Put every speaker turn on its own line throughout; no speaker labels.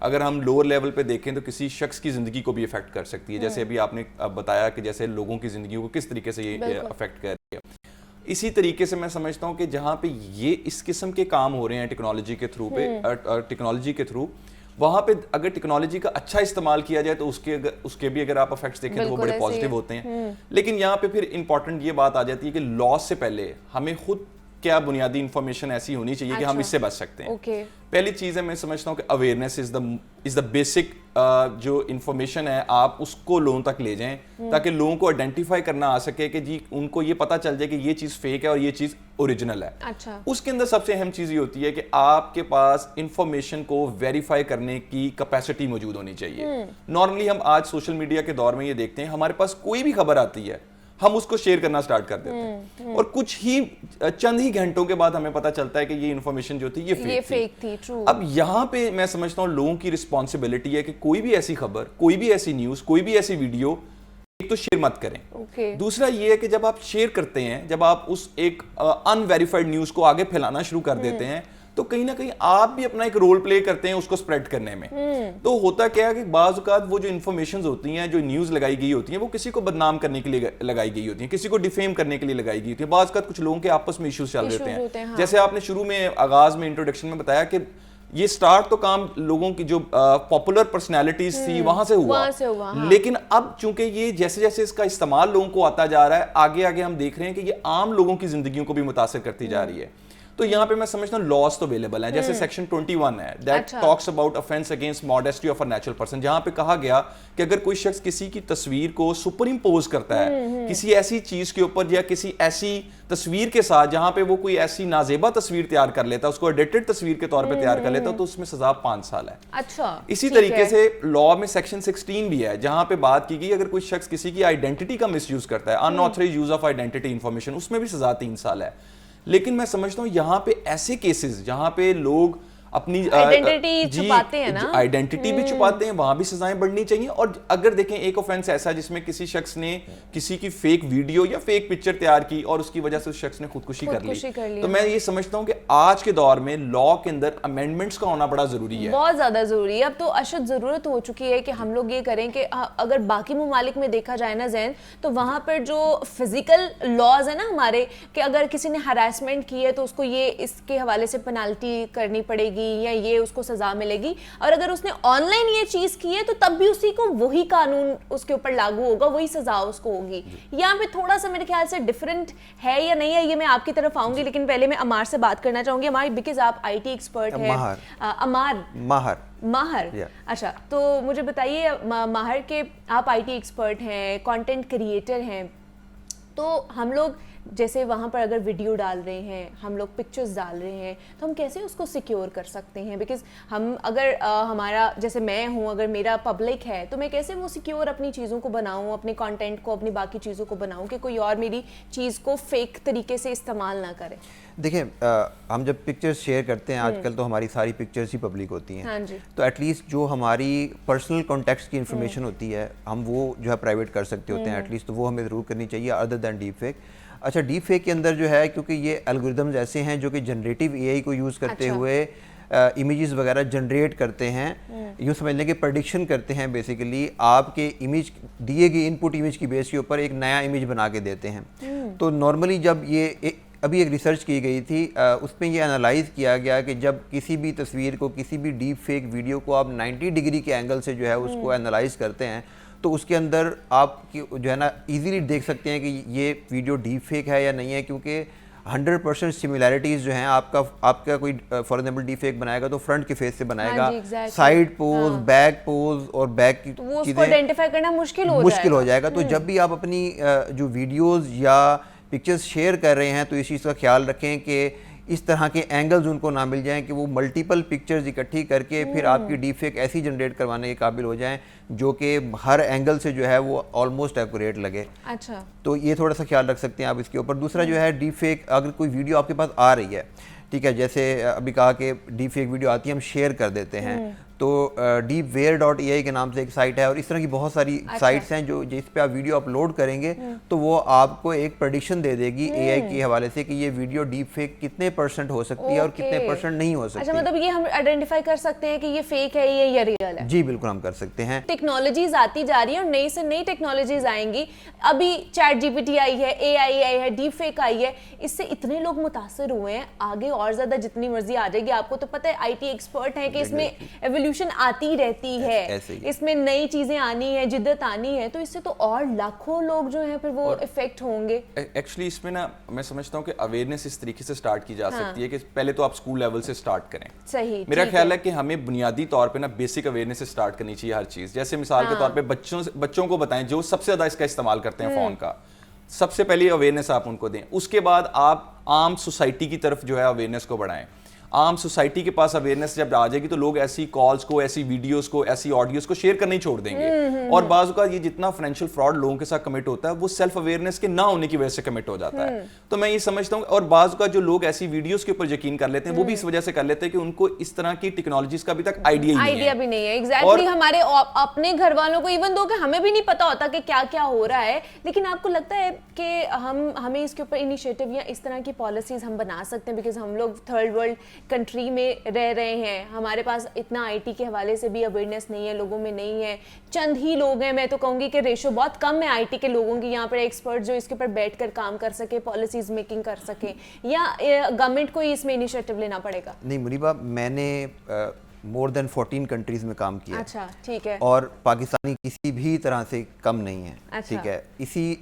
اگر ہم lower level پہ دیکھیں تو کسی شخص کی زندگی کو بھی افیکٹ کر سکتی ہے. جیسے ابھی آپ نے بتایا کہ جیسے لوگوں کی زندگیوں کو کس طریقے سے یہ افیکٹ کر رہی ہے, اسی طریقے سے میں سمجھتا ہوں کہ جہاں پہ یہ اس قسم کے کام ہو رہے ہیں ٹیکنالوجی کے تھرو وہاں پہ اگر ٹیکنالوجی کا اچھا استعمال کیا جائے تو اس کے بھی اگر آپ افیکٹس دیکھیں تو وہ بڑے پازیٹیو ہوتے ہیں. لیکن یہاں پہ پھر امپورٹنٹ یہ بات آ جاتی ہے کہ لاس سے پہلے ہمیں خود کیا بنیادی انفارمیشن ایسی ہونی چاہیے کہ ہم اس سے بچ سکتے ہیں. پہلی چیز ہے میں سمجھتا ہوں کہ اویئرنیس از دا بیسک جو انفارمیشن ہے آپ اس کو لوگوں تک لے جائیں تاکہ لوگوں کو آئیڈینٹیفائی کرنا آ سکے کہ جی ان کو یہ پتہ چل جائے کہ یہ چیز فیک ہے اور یہ چیز اوریجنل ہے. اس کے اندر سب سے اہم چیز یہ ہوتی ہے کہ آپ کے پاس انفارمیشن کو ویریفائی کرنے کی کیپیسٹی موجود ہونی چاہیے. نارملی ہم آج سوشل میڈیا کے دور میں یہ دیکھتے ہیں ہمارے پاس کوئی بھی خبر آتی ہے ہم اس کو شیئر کرنا سٹارٹ کر دیتے ہیں اور کچھ ہی چند ہی گھنٹوں کے بعد ہمیں پتہ چلتا ہے کہ یہ انفارمیشن جو تھی یہ فیک تھی. اب یہاں پہ میں سمجھتا ہوں لوگوں کی رسپانسبلٹی ہے کہ کوئی بھی ایسی خبر, کوئی بھی ایسی نیوز, کوئی بھی ایسی ویڈیو ایک تو شیئر مت کریں. دوسرا یہ ہے کہ جب آپ شیئر کرتے ہیں, جب آپ اس ایک ان ویریفائڈ نیوز کو آگے پھیلانا شروع کر دیتے ہیں تو کہیں نہ کہیں آپ بھی اپنا ایک رول پلے کرتے ہیں اس کو سپریڈ کرنے میں. تو ہوتا کیا ہے کہ بعض اوقات وہ جو انفارمیشنز ہوتی ہیں, جو نیوز لگائی گئی ہوتی ہیں, وہ کسی کو بدنام کرنے کے لیے لگائی گئی ہوتی ہیں, کسی کو ڈیفیم کرنے کے لیے لگائی گئی ہوتی ہیں. بعض اوقات کچھ لوگوں کے آپس میں ایشوز چل رہتے ہیں. جیسے آپ نے شروع میں آغاز میں انٹروڈکشن میں بتایا کہ یہ سٹارٹ تو کام لوگوں کی جو پاپولر پرسنالٹیز تھی وہاں سے ہوا, لیکن اب چونکہ یہ جیسے جیسے اس کا استعمال لوگوں کو آتا جا رہا ہے, آگے آگے ہم دیکھ رہے ہیں کہ یہ عام لوگوں کی زندگیوں کو بھی متاثر کرتی جا رہی ہے. تو یہاں پہ میں سمجھتا ہوں لاس تو اویلیبل ہیں. جیسے سیکشن 21 ہے that talks about offence against modesty of a natural person, جہاں پہ کہا گیا کہ اگر کوئی شخص کسی کی تصویر کو سپر امپوز کرتا ہے کسی ایسی چیز کے اوپر یا کسی ایسی تصویر کے ساتھ جہاں پہ وہ کوئی ایسی نازیبا تصویر تیار کر لیتا ہے, اس کو ایڈیٹڈ تصویر کے طور پہ تیار کر لیتا ہے, تو اس میں سزا 5 سال ہے. اچھا, اسی طریقے سے لا میں سیکشن 16 بھی ہے جہاں پہ بات کی گئی اگر کوئی شخص کسی کی آئیڈینٹی کا مس یوز کرتا ہے, unauthorized use of identity information, اس میں بھی سزا 3 سال ہے. لیکن میں سمجھتا ہوں یہاں پہ ایسے کیسز جہاں پہ لوگ اپنی آئیڈینٹی بھی چھپاتے ہیں وہاں بھی سزائیں بڑھنی چاہیے. اور اگر دیکھیں ایک آفینس ایسا جس میں کسی شخص نے کسی کی فیک ویڈیو یا فیک پکچر تیار کی اور اس کی وجہ سے اس شخص نے خودکشی کر لی, تو میں یہ سمجھتا ہوں کہ آج کے دور میں لا کے اندر امینڈمنٹس کا ہونا بڑا ضروری ہے,
بہت زیادہ ضروری ہے. اب تو اشد ضرورت ہو چکی ہے کہ ہم لوگ یہ کریں کہ اگر باقی ممالک میں دیکھا جائے نا زین, تو وہاں پر جو فزیکل لاز ہیں نا ہمارے, کہ اگر کسی نے ہراسمنٹ کی ہے تو اس کو یہ اس کے حوالے سے پینالٹی کرنی پڑے گی یا یہ اس کو سزا ملے گی, اور اگر اس نے آن لائن یہ چیز کی ہے تو تب بھی اسی کو وہی قانون اس کے اوپر لاگو ہوگا, وہی سزا اس کو ہوگی. یہاں پہ تھوڑا سا میرے خیال سے ڈفرینٹ ہے یا نہیں ہے, یہ میں آپ کی طرف آؤں گی, لیکن پہلے میں عمار سے بات کرنا چاہوں گی. عمار, بیکاز آپ آئی ٹی ایکسپرٹ ہیں. ماہر, اچھا, تو مجھے بتائیے ماہر کہ آپ آئی ٹی ایکسپرٹ ہیں, کانٹینٹ کریٹر ہیں, تو ہم لوگ جیسے وہاں پر اگر ویڈیو ڈال رہے ہیں, ہم لوگ پکچرز ڈال رہے ہیں, تو ہم کیسے اس کو سیکیور کر سکتے ہیں؟ بیکاز ہم اگر ہمارا جیسے میں ہوں, اگر میرا پبلک ہے تو میں کیسے وہ سیکیور اپنی چیزوں کو بناؤں, اپنے کانٹینٹ کو, اپنی باقی چیزوں کو بناؤں کہ کوئی اور میری چیز کو فیک طریقے سے استعمال نہ کرے؟
دیکھیں, ہم جب پکچرز شیئر کرتے ہیں آج کل تو ہماری ساری پکچرز ہی پبلک ہوتی ہیں, تو ایٹ لیسٹ جو ہماری پرسنل کانٹیکٹس کی انفارمیشن ہوتی ہے ہم وہ جو ہے پرائیویٹ کر سکتے ہوتے ہیں, ایٹ لیسٹ تو وہ ہمیں ضرور کرنی چاہیے ادر دین ڈیپ فیک. اچھا, ڈیپ فیک کے اندر جو ہے کیونکہ یہ الگوریدمز ایسے ہیں جو کہ جنریٹیو اے آئی کو یوز کرتے ہوئے امیجز وغیرہ جنریٹ کرتے ہیں, یوں سمجھ لیں کہ پریڈکشن کرتے ہیں بیسیکلی آپ کے امیج دیے گئی ان پٹ امیج کی بیس کے اوپر ایک نیا امیج بنا کے دیتے ہیں. تو نارملی جب یہ ابھی ایک ریسرچ کی گئی تھی, اس میں یہ انالائز کیا گیا کہ جب کسی بھی تصویر کو, کسی بھی ڈیپ فیک ویڈیو کو آپ 90 ڈگری کے اینگل سے جو ہے اس کو انالائز کرتے ہیں تو اس کے اندر آپ کی جو ہے نا ایزیلی دیکھ سکتے ہیں کہ یہ ویڈیو ڈیپ فیک ہے یا نہیں ہے, کیونکہ 100% سملیرٹیز جو ہیں آپ کا کوئی فار ایگزامپل ڈیپ فیک بنائے گا تو فرنٹ کے فیس سے بنائے گا, سائڈ پوز, بیک پوز اور بیک کی
چیزیں آئیڈینٹیفائی کرنا مشکل
ہو جائے گا. تو جب بھی آپ اپنی جو ویڈیوز یا پکچرز شیئر کر رہے ہیں تو اس چیز کا خیال رکھیں کہ اس طرح کے اینگلز ان کو نہ مل جائیں کہ وہ ملٹیپل پکچرز اکٹھی کر کے پھر آپ کی ڈیپ فیک ایسی جنریٹ کروانے کے قابل ہو جائیں جو کہ ہر اینگل سے جو ہے وہ آلموسٹ ایکوریٹ لگے.
اچھا,
تو یہ تھوڑا سا خیال رکھ سکتے ہیں آپ اس کے اوپر. دوسرا جو ہے ڈیپ فیک, اگر کوئی ویڈیو آپ کے پاس آ رہی ہے, ٹھیک ہے, جیسے ابھی کہا کہ ڈیپ فیک ویڈیو آتی ہے ہم شیئر کر دیتے ہیں, تو deepware.ai کے نام سے ایک سائٹ ہے, اور اس طرح کی بہت ساری سائٹس ہیں جو جس پہ آپ ویڈیو اپلوڈ کریں گے تو وہ آپ کو ایک پریڈکشن دے دے گی اے آئی کے حوالے سے کہ یہ ویڈیو ڈیپ فیک کتنے % ہو سکتی ہے اور کتنے % نہیں ہو سکتی.
اچھا, مطلب یہ ہم آئیڈینٹیفائی کر سکتے ہیں کہ یہ فیک ہے یا ریئل ہے؟
جی بالکل ہم کر سکتے ہیں.
ٹیکنالوجیز آتی جا رہی ہیں اور نئی سے نئی ٹیکنالوجیز آئیں گی. ابھی chat G P T I ہے, اے آئی آئی ہے, ڈیپ فیک آئی ہے, اس سے اتنے لوگ متاثر ہوئے ہیں. آگے اور زیادہ جتنی مرضی آ جائے گی, آپ کو تو پتہ ہے آئی ٹی ایکسپرٹ ہیں کہ اس میں ایولیوشن آتی رہتی ہے, اس میں نئی چیزیں آنی ہے, جدت آنی ہے, تو اس سے تو اور لاکھوں لوگ جو ہیں پھر وہ افیکٹ ہوں گے.
ایکچولی اس میں نا میں سمجھتا ہوں کہ اویئرنیس اس طریقے سے سٹارٹ کی جا سکتی ہے کہ پہلے تو آپ اسکول لیول سے سٹارٹ کریں.
صحیح,
میرا خیال ہے کہ ہمیں بنیادی طور پہ نا بیسک اویئرنیس سے سٹارٹ کرنی چاہیے ہر چیز. جیسے مثال کے طور پہ بچوں کو بتائیں جو سب سے زیادہ اس کا استعمال کرتے ہیں فون کا, سب سے پہلی اویئرنیس آپ ان کو دیں. اس کے بعد آپ عام سوسائٹی کی طرف جو ہے اویئرنیس کو بڑھائیں. عام سوسائٹی کے پاس اویئرنیس جب آ جائے گی تو لوگ ایسی کالز کو, ایسی ویڈیوز کو, ایسی آڈیوز کو شیئر کرنا ہی چھوڑ دیں گے. اور بعض اوقات یہ جتنا فائنینشیل فراڈ لوگوں کے ساتھ کمٹ ہوتا ہے وہ سیلف اویئرنیس کے نہ ہونے کی وجہ سے کمٹ ہو جاتا ہے. تو میں یہ سمجھتا ہوں, اور بعض اوقات جو لوگ ایسی ویڈیوز کے اوپر یقین کر لیتے ہیں وہ بھی اس وجہ سے کر لیتے ہیں کہ ان کو اس طرح کی ٹیکنالوجیز کا ابھی تک آئیڈیا
بھی نہیں ہے. ایگزیکٹلی, ہمارے اپنے گھر والوں کو ایون دو کہ ہمیں بھی نہیں پتا ہوتا کہ کیا کیا ہو رہا ہے, لیکن آپ کو لگتا ہے کہ ہمیں اس کے اوپر انیشیٹو یا اس طرح کی پالیسیز ہم بنا سکتے ہیں, بیکاز ہم لوگ تھرڈ ورلڈ کنٹری میں رہ رہے ہیں, ہمارے پاس اتنا آئی ٹی کے حوالے سے بھی اویئرنیس نہیں ہے, لوگوں میں نہیں ہے, چند ہی لوگ ہیں. میں تو کہوں گی کہ ریشو بہت کم ہے آئی ٹی کے لوگوں کی یہاں پر ایکسپرٹ جو اس کے اوپر بیٹھ کر کام کر سکے, پالیسیز میکنگ کر سکیں, یا گورنمنٹ کو اس میں انیشیٹو لینا پڑے گا؟
نہیں منیبا, میں نے مور دین 14 کنٹریز میں کام کیا.
اچھا ٹھیک ہے.
اور پاکستانی کسی بھی طرح سے کم نہیں ہے. ٹھیک ہے, اسی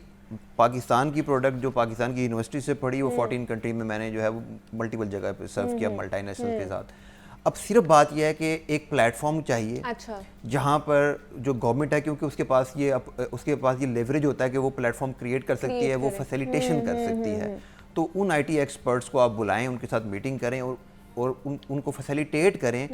پاکستان کی پروڈکٹ جو پاکستان کی یونیورسٹی سے پڑھی وہ 14 کنٹری میں نے جو ہے وہ ملٹیپل جگہ پہ سرو کیا ملٹی نیشنل کے ساتھ. اب صرف بات یہ ہے کہ ایک پلیٹ فارم چاہیے جہاں پر جو گورنمنٹ ہے, کیونکہ اس کے پاس یہ لیوریج ہوتا ہے کہ وہ پلیٹ فارم کریٹ کر سکتی ہے, وہ فیسیلیٹیشن کر سکتی ہے. تو ان آئی ٹی ایکسپرٹس کو آپ بلائیں, ان کے ساتھ میٹنگ کریں اور ان کو فیسیلیٹیٹ کریں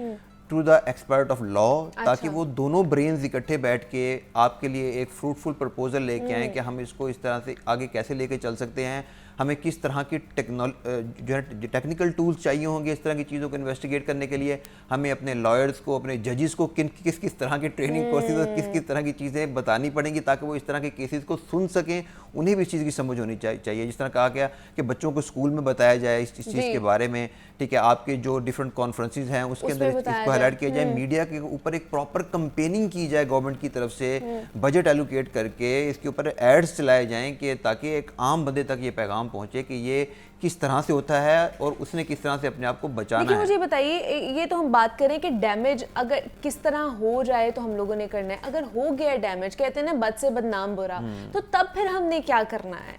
to the expert of law, تاکہ وہ دونوں برینز اکٹھے بیٹھ کے آپ کے لیے ایک فروٹفل پرپوزل لے کے آئیں کہ ہم اس کو اس طرح سے آگے کیسے لے کے چل سکتے ہیں, ہمیں کس طرح کی جو ہے ٹیکنیکل ٹولز چاہیے ہوں گے اس طرح کی چیزوں کو انویسٹیگیٹ کرنے کے لیے, ہمیں اپنے لائرز کو, اپنے ججز کو کس طرح کی ٹریننگ کورسز اور کس طرح کی چیزیں بتانی پڑیں گی تاکہ وہ اس طرح کے کیسز کو سن سکیں. انہیں بھی اس چیز کی سمجھ ہونی چاہیے, جس طرح کہا گیا کہ بچوں کو اسکول میں بتایا جائے اس چیز کے بارے میں. ٹھیک ہے, آپ کے جو ڈفرینٹ کانفرنسز ہیں اس کے اندر اس کو ہائیلائٹ کیا جائے, میڈیا کے اوپر ایک پراپر کمپیننگ کی جائے گورنمنٹ کی طرف سے, بجٹ ایلوکیٹ کر کے اس کے اوپر ایڈز چلائے جائیں کہ تاکہ ایک عام بندے تک یہ پیغام پہنچے کہ یہ کس طرح سے ہوتا ہے اور اس نے کس طرح سے اپنے آپ کو بچانا ہے.
مجھے بتائیے, یہ تو ہم بات کریں کہ ڈیمیج اگر کس طرح ہو جائے تو ہم لوگوں نے کرنا ہے. اگر ہو گیا ڈیمیج, کہتے ہیں نا بد سے بدنام برا, تو تب پھر ہم نے کیا کرنا ہے؟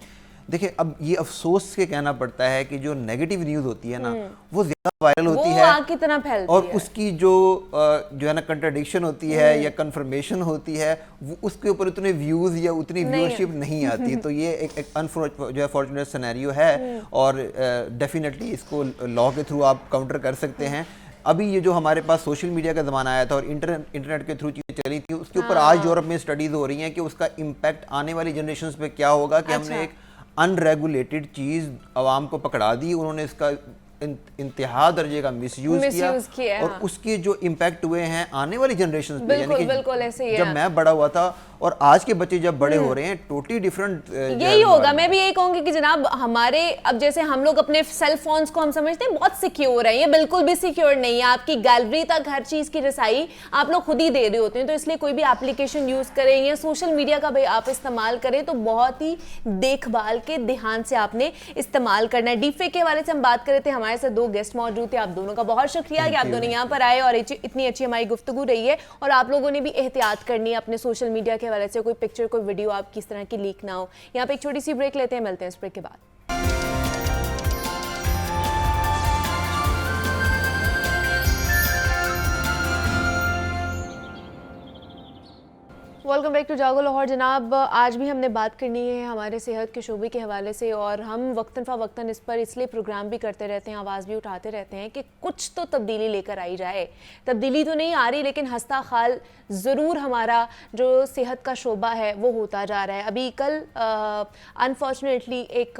دیکھیں, اب یہ افسوس کے کہنا پڑتا ہے کہ جو نیگیٹو نیوز ہوتی ہے نا وہ زیادہ وائرل ہوتی ہے,
آگ کی طرح پھیلتی ہے,
اور اس کی جو ہے نا کنٹراڈکشن ہوتی ہے یا کنفرمیشن ہوتی ہے, وہ اس کے اوپر اتنے ویوز یا اتنی ویورشپ نہیں آتی. تو یہ ایک جو ہے فارچونیٹ سینیریو ہے, اور ڈیفینیٹلی اس کو لا کے تھرو آپ کاؤنٹر کر سکتے ہیں. ابھی یہ جو ہمارے پاس سوشل میڈیا کا زمانہ آیا تھا اور انٹرنیٹ کے تھرو چیزیں چلی تھی, اس کے اوپر آج یورپ میں اسٹڈیز ہو رہی ہیں کہ اس کا امپیکٹ آنے والی جنریشنز پہ کیا ہوگا, کہ ہم نے ایک ان ریگولیٹڈ چیز عوام کو پکڑا دی, انہوں نے اس کا انتہا درجے کا مس یوز کیا, اور اس کے جو امپیکٹ ہوئے ہیں آنے والی جنریشنز پہ. یعنی کہ جب میں بڑا ہوا تھا اور آج کے بچے جب بڑے ہو رہے ہیں ٹوٹلی ڈیفرنٹ
یہی ہوگا. میں بھی یہی کہوں گی کہ جناب ہمارے اب جیسے ہم لوگ اپنے سیل فونز کو ہم سمجھتے ہیں بہت سیکیور ہیں, یہ بالکل بھی سیکیور نہیں ہے. آپ کی گیلری تک ہر چیز کی رسائی آپ لوگ خود ہی دے رہے ہوتے ہیں, تو اس لیے کوئی بھی اپلیکیشن یوز کریں یا سوشل میڈیا کا بھی آپ استعمال کریں تو بہت ہی دیکھ بھال کے دھیان سے آپ نے استعمال کرنا ہے. ڈیپ فیک کے بارے سے ہم بات کر رہے تھے, ہمارے ساتھ 2 گیسٹ موجود تھے. آپ دونوں کا بہت شکریہ کہ آپ دونوں یہاں پر آئے اور اتنی اچھی ہماری گفتگو رہی ہے. اور آپ لوگوں نے بھی احتیاط کرنی ہے اپنے سوشل میڈیا کے حوالے سے, کوئی پکچر کوئی ویڈیو آپ کس طرح کی لیک نہ ہو. یہاں پہ ایک چھوٹی سی بریک لیتے ہیں, ملتے ہیں اس بریک کے بعد. Welcome back to Jago Lahore. جناب آج بھی ہم نے بات کرنی ہے ہمارے صحت کے شعبے کے حوالے سے, اور ہم وقتاً فوقتاً اس پر اس لیے پروگرام بھی کرتے رہتے ہیں, آواز بھی اٹھاتے رہتے ہیں کہ کچھ تو تبدیلی لے کر آئی جائے. تبدیلی تو نہیں آ رہی, لیکن ہستہ خال ضرور ہمارا جو صحت کا شعبہ ہے وہ ہوتا جا رہا ہے. ابھی کل انفارچونیٹلی ایک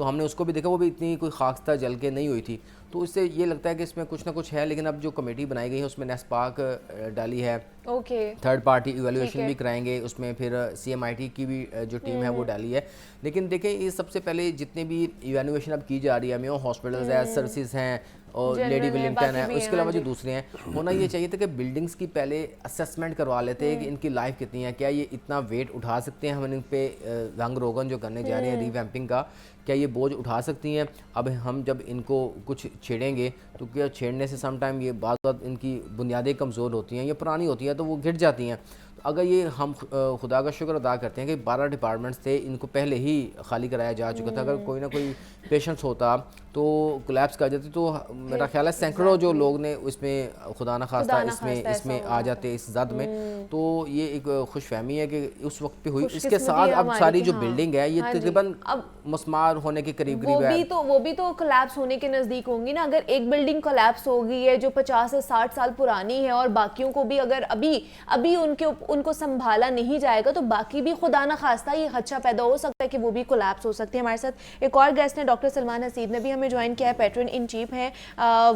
تو ہم نے اس کو بھی دیکھا, وہ بھی اتنی کوئی خاکستہ جل کے نہیں ہوئی تھی. تو اس سے یہ لگتا ہے کہ اس میں کچھ نہ کچھ ہے. لیکن اب جو کمیٹی بنائی گئی ہے اس میں نیسپاک ڈالی ہے, تھرڈ پارٹی ایویلویشن بھی کرائیں گے اس میں, پھر CMIT کی بھی جو ٹیم ہے وہ ڈالی ہے. لیکن دیکھیں یہ سب سے پہلے جتنے بھی ایویلویشن اب کی جا رہی ہے, میو ہاسپٹلز ہے, سرسز ہیں اور لیڈی ولنگٹن ہے, اس کے علاوہ جو دوسرے ہیں, ہونا یہ چاہیے تھا کہ بلڈنگز کی پہلے اسیسمنٹ کروا لیتے کہ ان کی لائف کتنی ہے, کیا یہ اتنا ویٹ اٹھا سکتے ہیں, ہم ان پہ رنگ روغن جو کرنے جا رہے ہیں ریویمپنگ کا, کیا یہ بوجھ اٹھا سکتی ہیں. اب ہم جب ان کو کچھ چھیڑیں گے تو کیا چھیڑنے سے سم ٹائم یہ بعض وقت ان کی بنیادیں کمزور ہوتی ہیں یا پرانی ہوتی ہیں تو وہ گر جاتی ہیں. اگر یہ ہم خدا کا شکر ادا کرتے ہیں کہ 12 ڈپارٹمنٹس تھے, ان کو پہلے ہی خالی کرایا جا چکا تھا. اگر کوئی نہ کوئی پیشنٹس ہوتا تو کولیپس کر جاتی, تو میرا خیال ہے سینکڑوں جو لوگ نے اس میں خدا نہ خواستہ اس میں آ جاتے اس زد میں. تو یہ ایک خوش فہمی ہے کہ اس وقت پہ ہوئی. اس کے ساتھ اب ساری جو بلڈنگ ہے یہ تقریباً مسمار ہونے کے قریب ہے.
وہ بھی تو کولیپس ہونے کے نزدیک ہوں گی نا. اگر ایک بلڈنگ کولیپس ہو گئی ہے جو 50 سے 60 سال پرانی ہے اور باقیوں کو بھی اگر ابھی ان کو سنبھالا نہیں جائے گا تو باقی بھی خدا نہ خواستہ یہ خدشہ پیدا ہو سکتا ہے کہ وہ بھی کولیپس ہو سکتی ہے. ہمارے ساتھ ایک اور گیسٹ ہیں, ڈاکٹر سلمان حسیب نے بھی ہمیں جوائن کیا ہے, پیٹرن ان چیف ہیں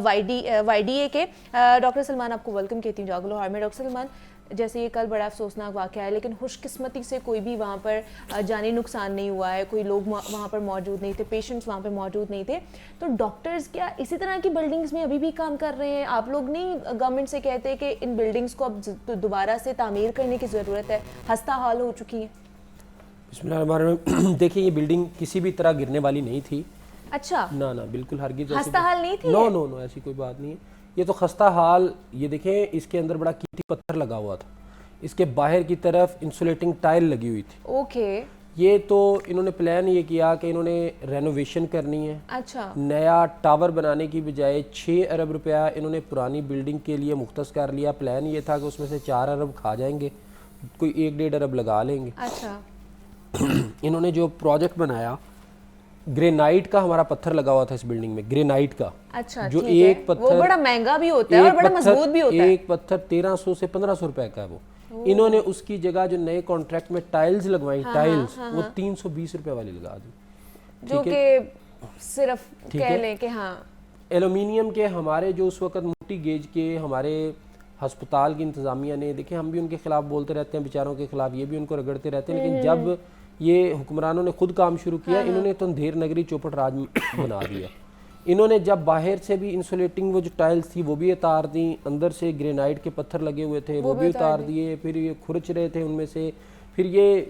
وائی ڈی اے کے. ڈاکٹر سلمان آپ کو ویلکم کہتی ہوں جاگو لاہور میں. ڈاکٹر سلمان, جیسے یہ کل بڑا افسوسناک واقعہ ہے لیکن خوش قسمتی سے کوئی بھی وہاں پر جانی نقصان نہیں ہوا ہے, کوئی لوگ وہاں پر موجود نہیں تھے, پیشنٹس وہاں پر موجود نہیں تھے. تو ڈاکٹرز کیا اسی طرح کی بلڈنگز میں ابھی بھی کام کر رہے ہیں؟ آپ لوگ نہیں گورنمنٹ سے کہتے کہ ان بلڈنگز کو اب دوبارہ سے تعمیر کرنے کی ضرورت ہے, خستہ حال ہو چکی ہیں؟
بسم اللہ الرحمن الرحیم. دیکھیں یہ بلڈنگ کسی بھی طرح گرنے والی نہیں تھی.
اچھا,
نہ بالکل ہرگز
خستہ حال نہیں تھی.
نو ایسی کوئی بات نہیں ہے. یہ تو خستہ حال, یہ دیکھیں اس کے اندر بڑا قیمتی پتھر لگا ہوا تھا, اس کے باہر کی طرف انسولیٹنگ ٹائل لگی ہوئی تھی.
اوکے.
یہ تو انہوں نے پلان یہ کیا کہ انہوں نے رینوویشن کرنی ہے.
اچھا.
نیا ٹاور بنانے کی بجائے 6 ارب روپیہ انہوں نے پرانی بلڈنگ کے لیے مختص کر لیا. پلان یہ تھا کہ اس میں سے 4 ارب کھا جائیں گے, کوئی 1-1.5 ارب لگا لیں گے.
اچھا.
انہوں نے جو پروجیکٹ بنایا, گرینائٹ کا ہمارا پتھر لگا ہوا تھا اس بلڈنگ میں, گرینائٹ کا.
اچھا,
جو ایک پتھر
وہ بڑا مہنگا بھی ہوتا ہے اور بڑا مضبوط بھی ہوتا ہے.
ایک پتھر 1300 سے 1500 روپے کا ہے وہ. انہوں نے اس کی جگہ جو نئے کانٹریکٹ میں ٹائلز لگوائیں, ٹائلز وہ 320 روپے والی لگا دی,
جو کہ صرف کہہ لیں کہ ہاں
ایلومینیم کے. ہمارے جو اس وقت موٹی گیج کے ہمارے ہسپتال کی انتظامیہ نے, دیکھیں ہم بھی ان کے خلاف بولتے رہتے ہیں بیچاروں کے خلاف, یہ بھی ان کو رگڑتے رہتے ہیں, لیکن جب یہ حکمرانوں نے خود کام شروع کیا, انہوں نے تو اندھیر نگری چوپٹ راج بنا دیا. انہوں نے جب باہر سے بھی انسولیٹنگ وہ جو ٹائلز تھی وہ بھی اتار دیں, اندر سے گرینائٹ کے پتھر لگے ہوئے تھے وہ بھی اتار دیے, پھر یہ کھرچ رہے تھے ان میں سے. پھر یہ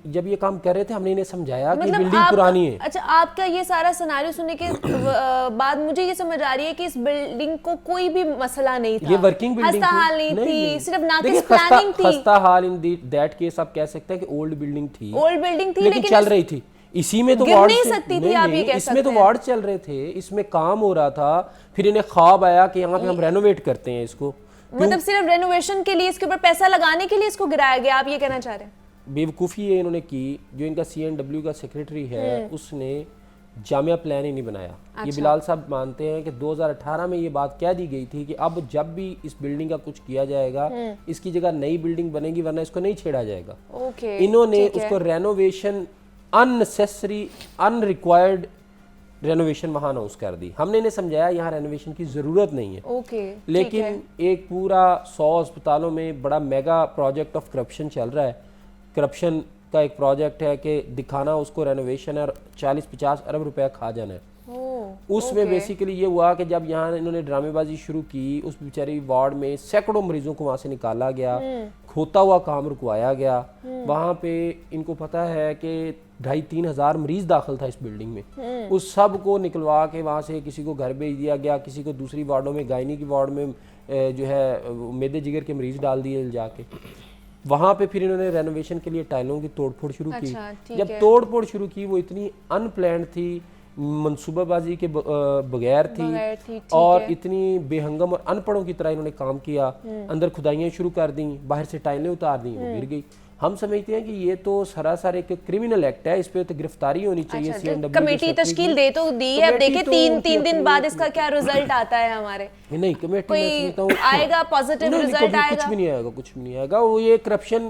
جب یہ کام کر رہے تھے ہم نے انہیں سمجھایا کہ بلڈنگ پرانی ہے.
اچھا, آپ کا یہ سارا سیناریو سننے کے بعد مجھے یہ سمجھ آ رہی ہے کہ اس بلڈنگ کو کوئی بھی مسئلہ نہیں تھا,
یہ ورکنگ بلڈنگ
خستہ حال نہیں تھی, صرف ناقص پلاننگ تھی.
خستہ حال ان دیٹ کیس آپ کہہ سکتے ہیں کہ اولڈ بلڈنگ تھی, لیکن چل رہی تھی. اسی میں تو وارڈ اس میں تو وارڈ چل رہے تھے, اس میں کام ہو رہا تھا. پھر انہیں خواب آیا کہ یہاں پہ ہم رینوویٹ کرتے ہیں اس کو,
مطلب صرف رینوویشن کے لیے, اس کے اوپر پیسہ لگانے کے لیے اس کو گرایا گیا, آپ یہ کہنا چاہ رہے ہیں؟
بیوقوفی یہ انہوں نے کی. جو ان کا CNW کا سیکریٹری ہے اس نے جامعہ پلان ہی نہیں بنایا. یہ بلال صاحب مانتے ہیں کہ 2018 میں یہ بات کہہ دی گئی تھی کہ اب جب بھی اس بلڈنگ کا کچھ کیا جائے گا اس کی جگہ نئی بلڈنگ بنے گی, ورنہ اس کو نہیں چھیڑا جائے گا. انہوں نے اس کو رینوویشن unnecessary unrequired رینوویشن وہاں اناؤنس کر دی. ہم نے انہیں سمجھایا یہاں رینوویشن کی ضرورت نہیں ہے, لیکن ایک پورا 100 اسپتالوں میں بڑا میگا پروجیکٹ آف کرپشن چل رہا ہے. کرپشن کا ایک پروجیکٹ ہے کہ دکھانا اس کو رینوویشن ہے اور 40-50 ارب روپے کھا جانا ہے. اس میں بیسیکلی یہ ہوا کہ جب یہاں انہوں نے ڈرامے بازی شروع کی, اس بیچاری وارڈ میں سینکڑوں مریضوں کو وہاں سے نکالا گیا, کھوتا ہوا کام رکوایا گیا. وہاں پہ ان کو پتہ ہے کہ 2,500-3 ہزار مریض داخل تھا اس بلڈنگ میں, اس سب کو نکلوا کے وہاں سے کسی کو گھر بھیج دیا گیا, کسی کو دوسری وارڈوں میں گائنی کی وارڈ میں جو ہے میدے جگر کے مریض ڈال دیے جا کے. وہاں پہ پھر انہوں نے رینوویشن کے لیے ٹائلوں کی توڑ پھوڑ شروع کی. جب توڑ پھوڑ شروع کی وہ اتنی ان پلانڈ تھی, منصوبہ بازی کے بغیر تھی, اور اتنی بے ہنگم اور ان پڑھوں کی طرح انہوں نے کام کیا. اندر کھدائیاں شروع کر دیں, باہر سے ٹائلیں اتار دیں, وہ گر گئی. ہم سمجھتے ہیں کہ یہ تو سراسر ایک کرمنل ایکٹ ہے, اس پہ تو گرفتاری ہونی چاہیے. CNW
کمیٹی تشکیل دے تو دی ہے, اب دیکھیں 3 دن بعد اس کا کیا رزلٹ آتا ہے. ہمارے
نہیں کمیٹی میں سمجھتا ہوں
آئے گا پازیٹیو رزلٹ آئے گا,
کچھ بھی نہیں آئے گا. وہ یہ کرپشن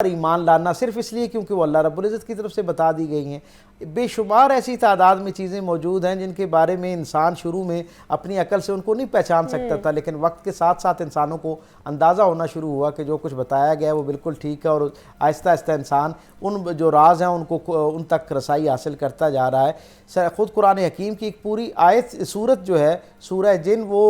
پر ایمان لانا صرف اس لیے کیونکہ وہ اللہ رب العزت کی طرف سے بتا دی گئی ہیں. بے شمار ایسی تعداد میں چیزیں موجود ہیں جن کے بارے میں انسان شروع میں اپنی عقل سے ان کو نہیں پہچان سکتا تھا، لیکن وقت کے ساتھ ساتھ انسانوں کو اندازہ ہونا شروع ہوا کہ جو کچھ بتایا گیا ہے وہ بالکل ٹھیک ہے، اور آہستہ آہستہ انسان ان جو راز ہیں ان تک رسائی حاصل کرتا جا رہا ہے. خود قرآن حکیم کی ایک پوری آیت صورت جو ہے سورہ جن، وہ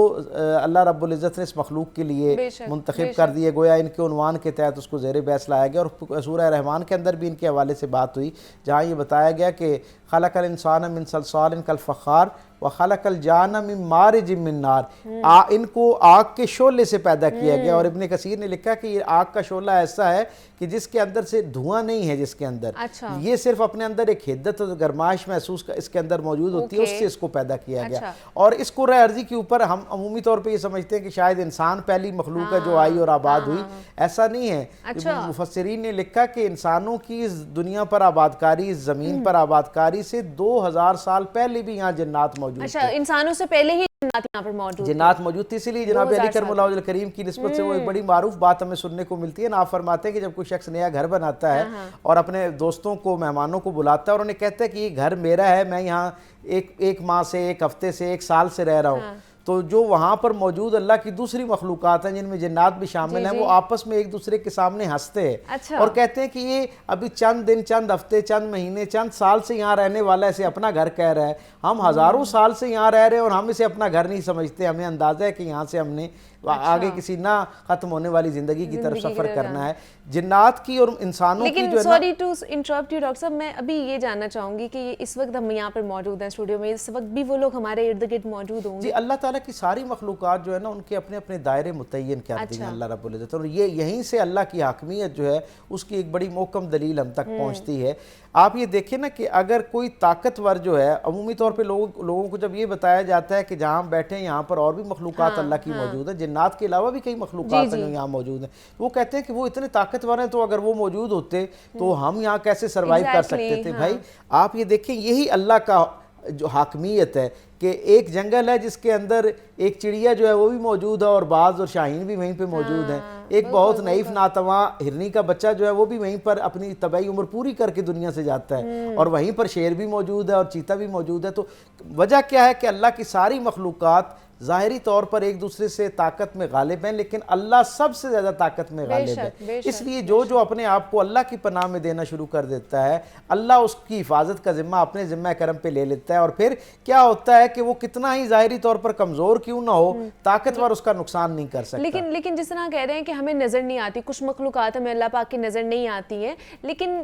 اللہ رب العزت نے اس مخلوق کے لیے منتخب کر دیے، گویا ان کے عنوان کے تحت اس کو زیر بحث لایا گیا. اور سورہ رحمان کے اندر بھی ان کے حوالے سے بات ہوئی جہاں یہ بتایا گیا کہ خلق الانسان من صلصال کالفخار وخلق الجان من مارج من نار، ان کو آگ کے شعلے سے پیدا کیا گیا. اور ابن کثیر نے لکھا کہ یہ آگ کا شعلہ ایسا ہے کہ جس کے اندر سے دھواں نہیں ہے، جس کے اندر یہ صرف اپنے اندر ایک حدت اور گرمائش محسوس اس کے اندر موجود ہوتی ہے، اس سے اس کو پیدا کیا گیا. اور اس کرۂ ارضی کے اوپر ہم عمومی طور پہ یہ سمجھتے ہیں کہ شاید انسان پہلی مخلوق ہے جو آئی اور آباد ہوئی. ایسا نہیں ہے. مفسرین نے لکھا کہ انسانوں کی اس دنیا پر آباد کاری، اس زمین پر آباد کاری سے 2000 سال پہلے بھی یہاں جنات موجود تھے.
انسانوں سے پہلے ہی
جنات موجود تھی. اسی لیے جناب علی کرم اللہ وجہ الکریم کی نسبت سے وہ ایک بڑی معروف بات ہمیں سننے کو ملتی ہے. آپ فرماتے ہیں کہ جب کوئی شخص نیا گھر بناتا ہے اور اپنے دوستوں کو، مہمانوں کو بلاتا ہے اور انہیں کہتا ہے کہ یہ گھر میرا ہے، میں یہاں ایک ماہ سے، ایک ہفتے سے، ایک سال سے رہ رہا ہوں، تو جو وہاں پر موجود اللہ کی دوسری مخلوقات ہیں جن میں جنات بھی شامل ہیں، وہ آپس میں ایک دوسرے کے سامنے ہنستے ہیں اور کہتے ہیں کہ یہ ابھی چند دن، چند ہفتے، چند مہینے، چند سال سے یہاں رہنے والا اسے اپنا گھر کہہ رہا ہے. ہم ہزاروں سال سے یہاں رہ رہے ہیں اور ہم اسے اپنا گھر نہیں سمجھتے. ہمیں اندازہ ہے کہ یہاں سے ہم نے آگے کسی نہ ختم ہونے والی زندگی کی طرف سفر کرنا ہے. جنات کی اور انسانوں کی جو ہے نا.
لیکن sorry to interrupt you doctor صاحب، میں ابھی یہ جاننا چاہوں گی کہ اس وقت ہم یہاں پر موجود ہیں اسٹوڈیو میں، اس وقت بھی وہ لوگ ہمارے ارد گرد موجود ہوں گے؟
جی، اللہ تعالیٰ کی ساری مخلوقات جو ہے نا ان کے اپنے اپنے دائرے متعین کر دی ہیں اللہ رب العزت، اور یہیں سے اللہ کی حاکمیت جو ہے اس کی ایک بڑی محکم دلیل ہم تک پہنچتی ہے. آپ یہ دیکھیں نا کہ اگر کوئی طاقتور جو ہے، عمومی طور پہ لوگوں کو جب یہ بتایا جاتا ہے کہ جہاں ہم بیٹھے ہیں یہاں پر اور بھی مخلوقات اللہ کی موجود ہیں، جنات کے علاوہ بھی کئی مخلوقات ہیں جو یہاں موجود ہیں، وہ کہتے ہیں کہ وہ اتنے طاقتور ہیں تو اگر وہ موجود ہوتے تو ہم یہاں کیسے سروائیو کر سکتے تھے. بھائی آپ یہ دیکھیں، یہی اللہ کا جو حاکمیت ہے کہ ایک جنگل ہے جس کے اندر ایک چڑیا جو ہے وہ بھی موجود ہے اور باز اور شاہین بھی وہیں پہ موجود ہیں. ایک بہت نحیف ناتواں ہرنی کا بچہ جو ہے وہ بھی وہیں پر اپنی طبعی عمر پوری کر کے دنیا سے جاتا ہے، اور وہیں پر شیر بھی موجود ہے اور چیتا بھی موجود ہے. تو وجہ کیا ہے کہ اللہ کی ساری مخلوقات ظاہری طور پر ایک دوسرے سے طاقت میں غالب ہیں، لیکن اللہ سب سے زیادہ طاقت میں غالب ہے. اس لیے جو اپنے آپ کو اللہ کی پناہ میں دینا شروع کر دیتا ہے، اللہ اس کی حفاظت کا ذمہ اپنے ذمہ کرم پہ لے لیتا ہے. اور پھر کیا ہوتا ہے کہ وہ کتنا ہی ظاہری طور پر کمزور کیوں نہ ہو، طاقتور اس کا نقصان نہیں کر سکتا.
لیکن جس طرح کہہ رہے ہیں کہ ہمیں نظر نہیں آتی، کچھ مخلوقات ہمیں اللہ پاک کی نظر نہیں آتی ہیں، لیکن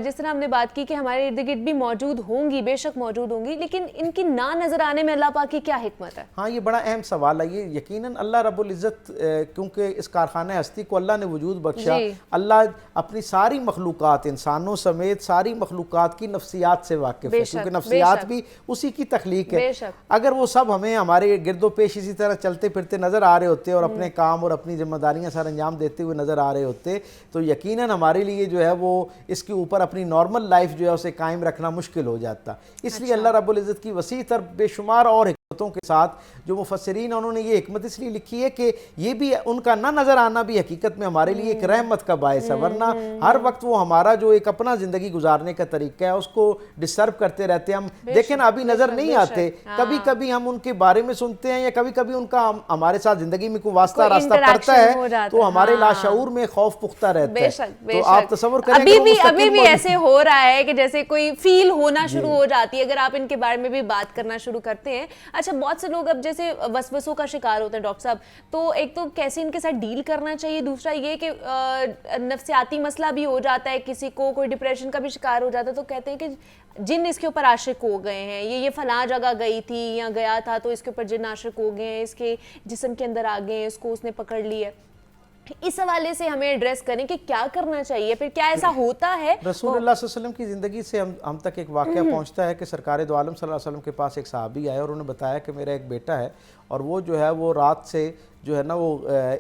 جس طرح ہم نے بات کی کہ ہمارے ارد گرد بھی موجود ہوں گی، بے شک موجود ہوں گی، لیکن ان کی نہ نظر آنے میں اللہ پاک کی کیا حکمت ہے؟
ہاں، یہ بڑا اہم سوال ہے. یہ یقیناً اللہ رب العزت کیونکہ اس کارخانہ ہستی کو اللہ نے وجود بخشا، اللہ اپنی ساری مخلوقات، انسانوں سمیت ساری مخلوقات کی نفسیات سے واقف ہے، کیونکہ نفسیات بھی اسی کی تخلیق ہے. اگر وہ سب ہمیں ہمارے گرد و پیش اسی طرح چلتے پھرتے نظر آ رہے ہوتے اور اپنے کام اور اپنی ذمہ داریاں سر انجام دیتے ہوئے نظر آ رہے ہوتے تو یقیناً ہمارے لیے جو ہے وہ اس کے اوپر اپنی نارمل لائف جو ہے اسے قائم رکھنا مشکل ہو جاتا. اس لیے اللہ رب العزت کی وسیع تر بے شمار اور حکمتوں کے ساتھ جو مفسرین انہوں نے یہ حکمت اس لیے لکھی ہے کہ یہ بھی ان کا نہ نظر آنا بھی حقیقت میں ہمارے لیے ایک رحمت کا باعث ہے، ورنہ ہر وقت وہ ہمارا جو ایک اپنا زندگی گزارنے کا طریقہ ہے اس کو ڈسٹرب کرتے رہتے ہیں. ہم دیکھیں نا، ابھی نظر نہیں آتے، کبھی کبھی ہم ان کے بارے میں سنتے ہیں یا کبھی کبھی ان کا ہمارے ساتھ زندگی میں کوئی واسطہ راستہ پڑتا ہے تو ہمارے لاشعور میں خوف پختہ رہتا ہے. تو آپ تصور کریں
ابھی بھی ایسے ہو رہا ہے کہ جیسے کوئی فیل ہونا شروع ہو جاتی ہے اگر آپ ان کے بارے میں بھی بات کرنا شروع کرتے ہیں. اچھا، بہت سے لوگ اب جیسے وسوسوں کا شکار ہوتے ہیں ڈاکٹر صاحب، تو ایک تو کیسے ان کے ساتھ ڈیل کرنا چاہیے، دوسرا یہ کہ نفسیاتی مسئلہ بھی ہو جاتا ہے، کسی کو کوئی ڈپریشن کا بھی شکار ہو جاتا ہے تو کہتے ہیں کہ جن اس کے اوپر عاشق ہو گئے ہیں، یہ فلاں جگہ گئی تھی یا گیا تھا تو اس کے اوپر جن عاشق ہو گئے ہیں، اس کے جسم کے اندر آ گئے ہیں، اس کو اس نے پکڑ لی ہے. اس حوالے سے ہمیں ایڈریس کریں کہ کیا کرنا چاہیے، پھر کیا ایسا ہوتا ہے؟
رسول اللہ صلی اللہ علیہ وسلم کی زندگی سے ہم تک ایک واقعہ پہنچتا ہے کہ سرکار دو عالم صلی اللہ علیہ وسلم کے پاس ایک صحابی آئے اور انہوں نے بتایا کہ میرا ایک بیٹا ہے اور وہ جو ہے وہ رات سے جو ہے نا وہ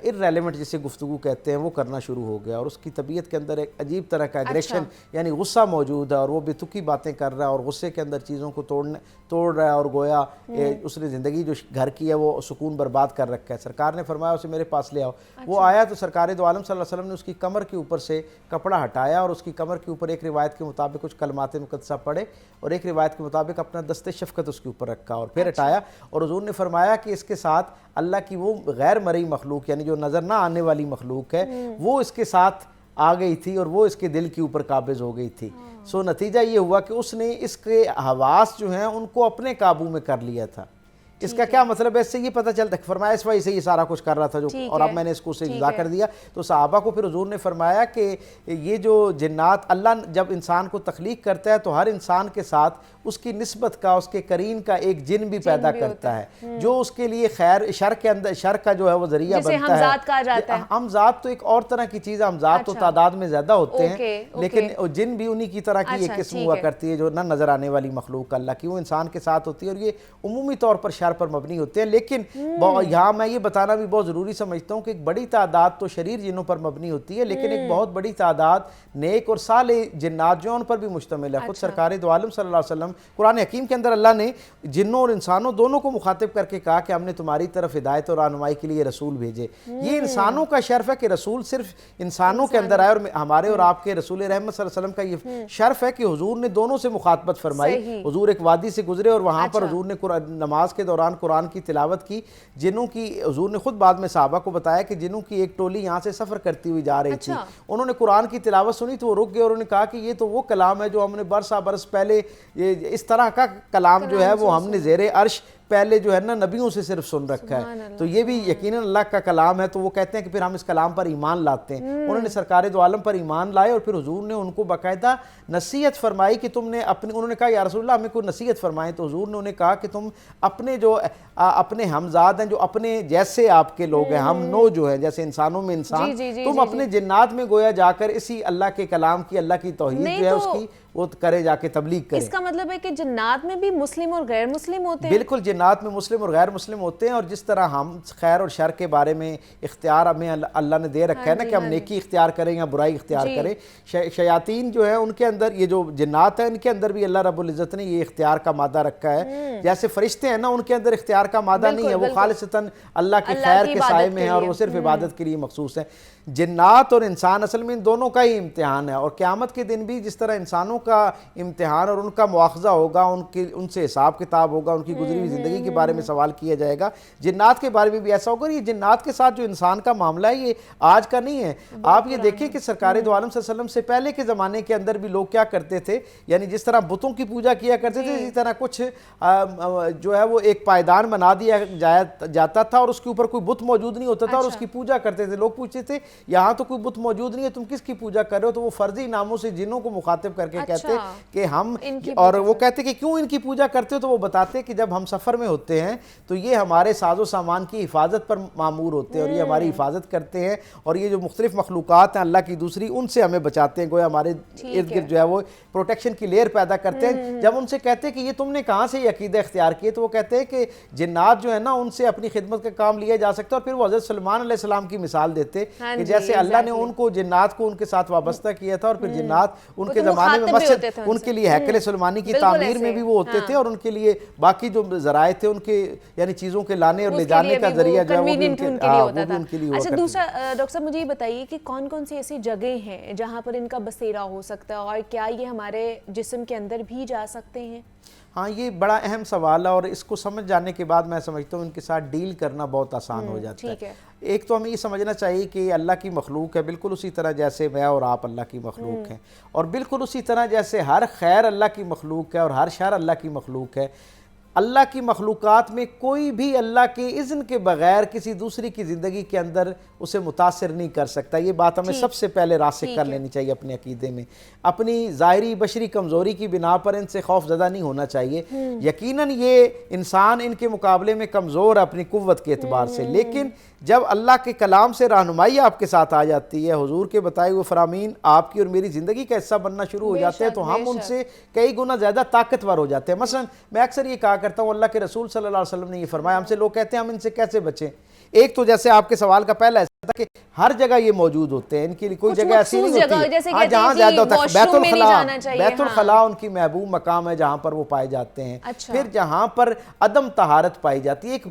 irrelevant جسے گفتگو کہتے ہیں وہ کرنا شروع ہو گیا، اور اس کی طبیعت کے اندر ایک عجیب طرح کا ایگریشن یعنی غصہ موجود ہے، اور وہ بے تکی باتیں کر رہا ہے اور غصے کے اندر چیزوں کو توڑ رہا ہے، اور گویا اس نے زندگی جو گھر کی ہے وہ سکون برباد کر رکھا ہے۔ سرکار نے فرمایا اسے میرے پاس لے آؤ۔ وہ آیا تو سرکار دو عالم صلی اللہ علیہ وسلم نے اس کی کمر کے اوپر سے کپڑا ہٹایا اور اس کی کمر کے اوپر ایک روایت کے مطابق کچھ کلمات مقدسہ پڑھے اور ایک روایت کے مطابق اپنا دست شفقت اس کے اوپر رکھا اور پھر ہٹایا، اور حضور نے فرمایا کہ اس کے ساتھ اللہ کی وہ غیر مرئی مخلوق یعنی جو نظر نہ آنے والی مخلوق ہے وہ اس کے ساتھ آ گئی تھی اور وہ اس کے دل کے اوپر قابض ہو گئی تھی۔ سو نتیجہ یہ ہوا کہ اس نے اس کے حواس جو ہیں ان کو اپنے قابو میں کر لیا تھا۔ اس کا کیا مطلب ہے؟ اس سے یہ پتہ چلتا ہے، فرمایا اس وجہ سے یہ سارا کچھ کر رہا تھا جو، اور اب میں نے اس کو اسے جزا کر دیا۔ تو صحابہ کو پھر حضور نے فرمایا کہ یہ جو جنات، اللہ جب انسان کو تخلیق کرتا ہے تو ہر انسان کے ساتھ اس کی نسبت کا، اس کے قرین کا ایک جن بھی پیدا کرتا ہے جو اس کے لیے خیر شر کے اندر شر کا جو ہے وہ ذریعہ بنتا ہے۔
جسے ہمزاد کہا جاتا ہے۔
ہمزاد تو ایک اور طرح کی چیز ہے، ہمزاد تو تعداد میں زیادہ ہوتے ہیں، لیکن جن بھی انہی کی طرح کی ایک قسم ہوا کرتی ہے جو نہ نظر آنے والی مخلوق اللہ کی، وہ انسان کے ساتھ ہوتی ہے اور یہ عمومی طور پر شر پر مبنی ہوتے ہیں۔ لیکن یہاں میں یہ بتانا بھی بہت ضروری سمجھتا ہوں کہ ایک بڑی تعداد تو شریر جنوں پر مبنی ہوتی ہے، لیکن ایک بہت بڑی تعداد نیک اور صالح جنات جو ان پر بھی مشتمل ہے۔ خود سرکار دو عالم صلی اللہ علیہ وسلم قرآن حکیم کے اندر اللہ نے جنوں اور انسانوں دونوں کو مخاطب کر کے کہا کہ ہم نے تمہاری طرف ہدایت اور رہنمائی کے لیے رسول بھیجے۔ یہ انسانوں کا شرف ہے کہ رسول صرف انسانوں کے اندر آئے، اور ہمارے اور آپ کے رسول رحمت صلی اللہ علیہ وسلم کا یہ شرف ہے کہ حضور نے دونوں سے مخاطبت فرمائی۔ حضور ایک وادی سے گزرے اور وہاں پر حضور نے نماز کے دوران قرآن کی تلاوت کی۔ جنوں کی حضور نے خود بعد میں صحابہ کو بتایا کہ جنوں کی ایک ٹولی یہاں سے سفر کرتی ہوئی جا رہی تھی، انہوں نے قرآن کی تلاوت سنی تو وہ رک گئے اور انہوں نے کہا کہ یہ تو وہ کلام ہے جو ہم نے برسا برس پہلے، اس طرح کا کلام جو ہے وہ ہم نے زیر عرش پہلے جو ہے نا نبیوں سے صرف سن رکھا ہے، تو یہ بھی یقیناً اللہ کا کلام ہے۔ تو وہ کہتے ہیں کہ پھر ہم اس کلام پر ایمان لاتے ہیں۔ انہوں نے سرکار دو عالم پر ایمان لائے اور پھر حضور نے ان کو باقاعدہ نصیحت فرمائی کہ تم نے انہوں نے کہا یا رسول اللہ ہمیں کوئی نصیحت فرمائیں، تو حضور نے انہیں کہا کہ تم اپنے جو اپنے ہمزاد ہیں، جو اپنے جیسے آپ کے لوگ ہیں، ہم نو جو ہیں جیسے انسانوں میں انسان، تم اپنے جنات میں گویا جا کر اسی اللہ کے کلام کی، اللہ کی توحید جو ہے اس کی وہ کرے، جا کے تبلیغ کرے۔
اس کا مطلب ہے کہ جنات میں بھی مسلم اور غیر مسلم ہوتے ہیں؟
بالکل، جنات میں مسلم اور غیر مسلم ہوتے ہیں، اور جس طرح ہم خیر اور شر کے بارے میں اختیار ہمیں اللہ نے دے رکھا ہے نا کہ ہم نیکی اختیار کریں یا برائی اختیار کریں، شیاطین جو ہیں ان کے اندر، یہ جو جنات ہیں ان کے اندر بھی اللہ رب العزت نے یہ اختیار کا مادہ رکھا ہے۔ جیسے فرشتے ہیں نا ان کے اندر اختیار کا مادہ نہیں ہے، وہ خالصتاً اللہ کی خیر کے سائے میں ہیں اور وہ صرف عبادت کے لیے مخصوص ہیں۔ جنات اور انسان اصل میں ان دونوں کا ہی امتحان ہے، اور قیامت کے دن بھی جس طرح انسانوں کا امتحان اور ان کا مواخذہ ہوگا، ان سے حساب کتاب ہوگا، ان کی گزری ہوئی زندگی کے بارے میں سوال کیا جائے گا، جنات کے بارے میں بھی ایسا ہوگا۔ یہ جنات کے ساتھ جو انسان کا معاملہ ہے یہ آج کا نہیں ہے۔ آپ یہ دیکھیں کہ سرکار دو عالم صلی اللہ علیہ وسلم سے پہلے کے زمانے کے اندر بھی لوگ کیا کرتے تھے، یعنی جس طرح بتوں کی پوجا کیا کرتے تھے، اسی طرح کچھ جو ہے وہ ایک پائیدان بنا دیا جاتا تھا اور اس کے اوپر کوئی بت موجود نہیں ہوتا تھا اور اس کی پوجا کرتے تھے۔ لوگ پوچھتے تھے یہاں تو کوئی بت موجود نہیں ہے، تم کس کی پوجا کر رہے ہو؟ تو وہ فرضی ناموں سے جنوں کو مخاطب کر کے کہتے کہ ہم، اور وہ کہتے کہ کیوں ان کی پوجا کرتے ہو؟ تو وہ بتاتے کہ جب ہم سفر میں ہوتے ہیں تو یہ ہمارے ساز و سامان کی حفاظت پر مامور ہوتے ہیں اور یہ ہماری حفاظت کرتے ہیں، اور یہ جو مختلف مخلوقات ہیں اللہ کی دوسری، ان سے ہمیں بچاتے ہیں، گویا ہمارے ارد گرد جو ہے وہ پروٹیکشن کی لیئر پیدا کرتے ہیں۔ جب ان سے کہتے ہیں کہ یہ تم نے کہاں سے یہ عقیدہ اختیار کیے، تو وہ کہتے ہیں کہ جنات جو ہے نا ان سے اپنی خدمت کا کام لیا جا سکتا ہے، اور پھر وہ حضرت سلیمان علیہ السلام کی مثال دیتے کہ جیسے اللہ نے ان کو جنات کو ان کے ساتھ وابستہ کیا تھا، اور پھر جنات ان کے زمانے میں مسجد ان کے لیے ہیکل سلیمانی کی تعمیر میں بھی وہ ہوتے تھے، اور ان کے لیے باقی جو ذرائع تھے ان کے یعنی چیزوں کے لانے اور لے جانے کا ذریعہ جو ہے وہ بھی ان کے لیے ہوتا
تھا۔ اچھا، دوسرا ڈاکٹر صاحب مجھے یہ بتائیے کہ کون کون سی ایسی جگہیں ہیں جہاں پر ان کا بسیرا ہو سکتا ہے، اور کیا یہ ہمارے جسم کے اندر بھی جا سکتے ہیں؟
ہاں، یہ بڑا اہم سوال ہے، اور اس کو سمجھ جانے کے بعد میں سمجھتا ہوں ان کے ساتھ ڈیل کرنا بہت آسان ہو جاتا ہے۔ ایک تو ہمیں یہ سمجھنا چاہیے کہ اللہ کی مخلوق ہے بالکل اسی طرح جیسے میں اور آپ اللہ کی مخلوق ہیں، اور بالکل اسی طرح جیسے ہر خیر اللہ کی مخلوق ہے اور ہر شر اللہ کی مخلوق ہے۔ اللہ کی مخلوقات میں کوئی بھی اللہ کے اذن کے بغیر کسی دوسری کی زندگی کے اندر اسے متاثر نہیں کر سکتا۔ یہ بات ہمیں سب سے پہلے راسخ کر لینی چاہیے اپنے عقیدے میں۔ اپنی ظاہری بشری کمزوری کی بنا پر ان سے خوف زدہ نہیں ہونا چاہیے۔ یقیناً یہ انسان ان کے مقابلے میں کمزور ہے اپنی قوت کے اعتبار سے، لیکن جب اللہ کے کلام سے رہنمائی آپ کے ساتھ آ جاتی ہے، حضور کے بتائے ہوئے فرامین آپ کی اور میری زندگی کا حصہ بننا شروع ہو جاتے ہیں، تو ہم ان سے کئی گنا زیادہ طاقتور ہو جاتے ہیں۔ مثلا میں اکثر یہ کہا کرتا ہوں، اللہ کے رسول صلی اللہ علیہ وسلم نے یہ فرمایا، ہم سے لوگ کہتے ہیں ہم ان سے کیسے بچیں؟ ایک تو جیسے آپ کے سوال کا پہلا ایسا تھا کہ ہر جگہ یہ موجود ہوتے ہیں، ان کے لیے کوئی جگہ ایسی نہیں ہوتی جہاں زیادہ ہوتا ہے۔ بیت الخلاء ان کی محبوب مقام ہے جہاں پر وہ پائے جاتے ہیں۔ پھر جہاں پر عدم طہارت پائی جاتی ہے، ایک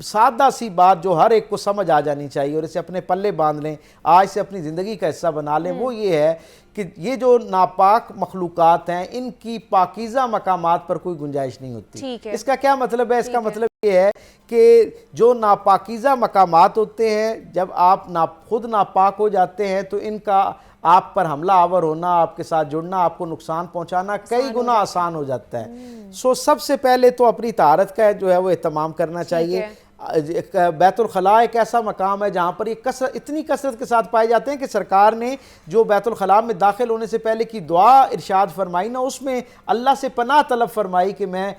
سادہ سی بات جو ہر ایک کو سمجھ آ جانی چاہیے اور اسے اپنے پلے باندھ لیں، آج سے اپنی زندگی کا حصہ بنا لیں، وہ یہ ہے کہ یہ جو ناپاک مخلوقات ہیں ان کی پاکیزہ مقامات پر کوئی گنجائش نہیں ہوتی۔ اس کا کیا مطلب ہے؟ اس کا مطلب یہ ہے کہ جو ناپاکیزہ مقامات ہوتے ہیں، جب آپ خود ناپاک ہو جاتے ہیں تو ان کا آپ پر حملہ آور ہونا، آپ کے ساتھ جڑنا، آپ کو نقصان پہنچانا کئی گنا آسان ہو جاتا ہے۔ سب سے پہلے تو اپنی طہارت کا جو ہے وہ اہتمام کرنا چاہیے۔ بیت الخلاء ایک ایسا مقام ہے جہاں پر یہ اتنی کثرت کے ساتھ پائے جاتے ہیں کہ سرکار نے جو بیت الخلاء میں داخل ہونے سے پہلے کی دعا ارشاد فرمائی نا، اس میں اللہ سے پناہ طلب فرمائی کہ میں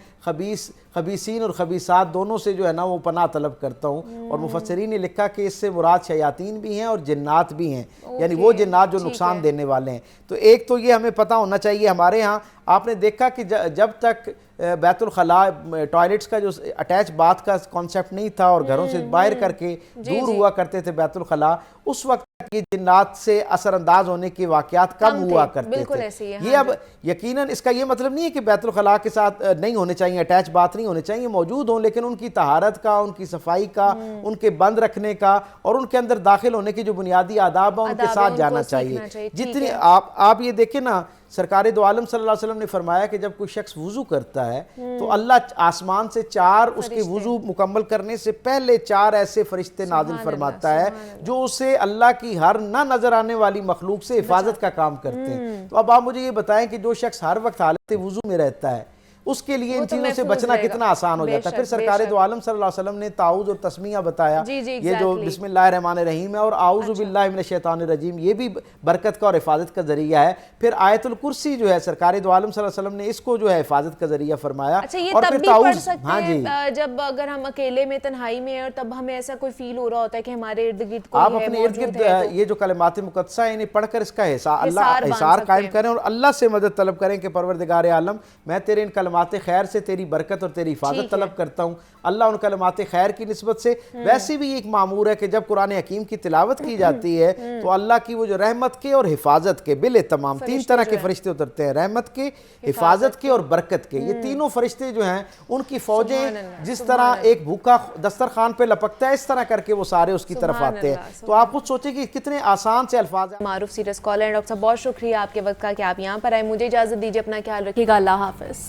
خبیثین اور خبیثات دونوں سے جو ہے نا وہ پناہ طلب کرتا ہوں، اور مفسرین نے لکھا کہ اس سے مراد شیاطین بھی ہیں اور جنات بھی ہیں، یعنی وہ جنات جو نقصان دینے والے ہیں۔ تو ایک تو یہ ہمیں پتہ ہونا چاہیے، ہمارے ہاں آپ نے دیکھا کہ جب تک بیت الخلاء ٹوائلٹس کا جو اٹیچ باتھ کا کانسیپٹ نہیں تھا اور گھروں سے باہر کر کے دور ہوا کرتے تھے بیت الخلاء، اس وقت یہ جنات سے اثر انداز ہونے کے واقعات کم ہوا کرتے تھے۔ یہ اب یقیناً اس کا یہ مطلب نہیں ہے کہ بیت الخلاء کے ساتھ نہیں ہونے چاہیے، اٹیچ باتھ نہیں ہونے چاہیے، موجود ہوں، لیکن ان کی طہارت کا، ان کی صفائی کا، ان کے بند رکھنے کا اور ان کے اندر داخل ہونے کے جو بنیادی آداب ہیں ان کے ساتھ جانا چاہیے۔ جتنی آپ یہ دیکھیں نا، سرکار دو عالم صلی اللہ علیہ وسلم نے فرمایا کہ جب کوئی شخص وضو کرتا ہے تو اللہ آسمان سے 4 اس کے وضو مکمل کرنے سے پہلے 4 ایسے فرشتے نازل فرماتا ہے جو اسے اللہ کی ہر نہ نظر آنے والی مخلوق سے حفاظت کا کام کرتے ہیں۔ تو اب آپ مجھے یہ بتائیں کہ جو شخص ہر وقت حالت وضو میں رہتا ہے اس کے لیے ان چیزوں سے بچنا کتنا آسان ہو جاتا ہے۔ پھر سرکار دو عالم صلی اللہ علیہ وسلم نے تعوذ اور تسمیہ بتایا، یہ جو بسم اللہ الرحمن الرحیم ہے اور اعوذ باللہ من الشیطان الرجیم، یہ بھی برکت کا اور حفاظت کا ذریعہ ہے۔ پھر آیت الکرسی جو ہے سرکار دو عالم صلی اللہ علیہ وسلم نے اس کو جو ہے حفاظت کا ذریعہ فرمایا۔
اور پھر تعوذ جب اگر ہم اکیلے میں تنہائی میں اور تب ہمیں ایسا کوئی فیل ہو رہا ہوتا ہے کہ ہمارے ارد گرد کوئی ہے،
آپ اپنے ارد گرد یہ جو کلمات مقدسہ ہیں انہیں پڑھ کر اس کا حصار قائم کریں اور اللہ سے مدد طلب کریں کہ پروردگار عالم میں تیرے ان کلمات خیر سے تیری برکت اور تیری حفاظت طلب کرتا ہوں۔ اللہ ان کلمات خیر کی نسبت سے ویسے بھی ایک معمور ہے کہ جب قرآن حکیم کی تلاوت کی جاتی ہے تو اللہ کی وہ جو رحمت کے اور حفاظت کے تمام 3 طرح کے فرشتے اترتے ہیں، رحمت کے، حفاظت کے اور برکت کے۔ یہ تینوں فرشتے جو ہیں ان کی فوجیں جس طرح ایک بھوکا دسترخوان پہ لپکتا ہے اس طرح کر کے وہ سارے اس کی طرف آتے ہیں۔ تو آپ خود سوچیں کہ کتنے آسان سے الفاظ ہیں۔
معروف سیریس کالر ڈاکٹر صاحب بہت شکریہ آپ کے وقت کا کہ آپ یہاں پر آئے۔ مجھے اجازت دیجیے، اپنا خیال رکھیے گا، اللہ حافظ۔